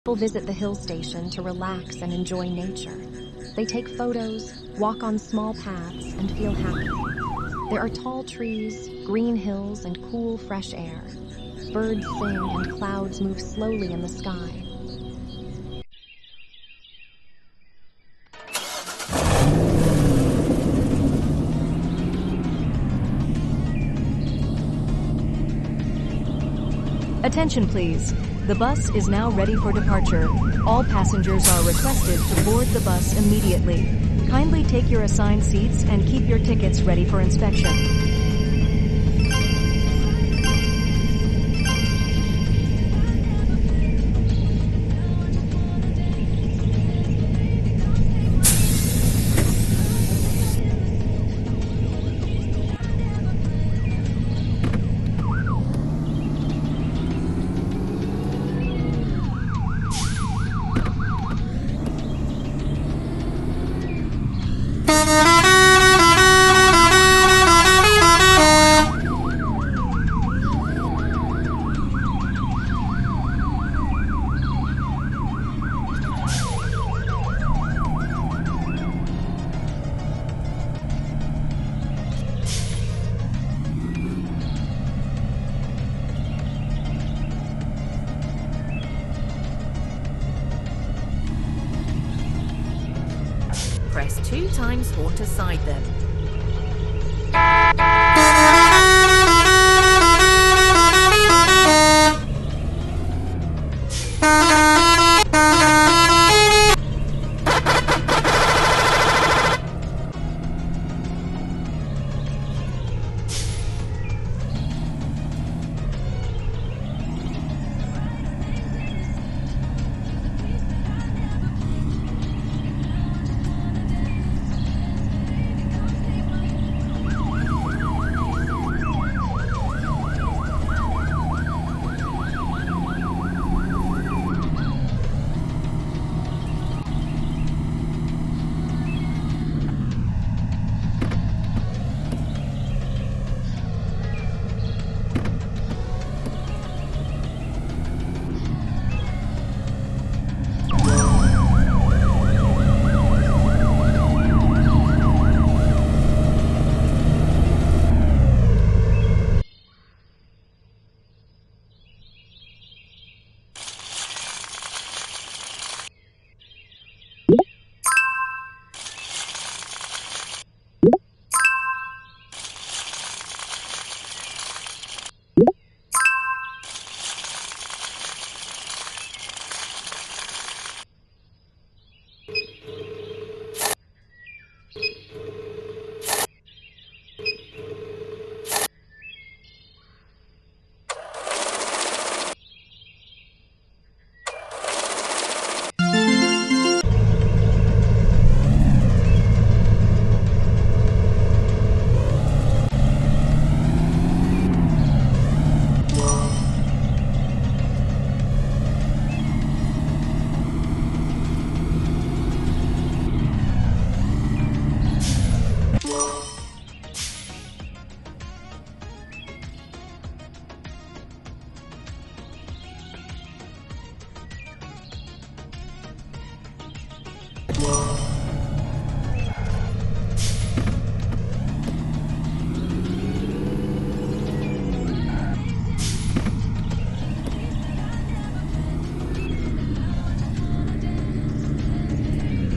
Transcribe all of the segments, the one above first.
People visit the hill station to relax and enjoy nature. They take photos, walk on small paths, and feel happy. There are tall trees, green hills, and cool, fresh air. Birds sing and clouds move slowly in the sky. Attention please. The bus is now ready for departure. All passengers are requested to board the bus immediately. Kindly take your assigned seats and keep your tickets ready for inspection. Press 2 times 4 to side them.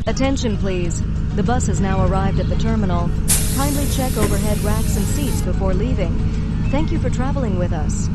Attention please. The bus has now arrived at the terminal. Kindly check overhead racks and seats before leaving. Thank you for traveling with us.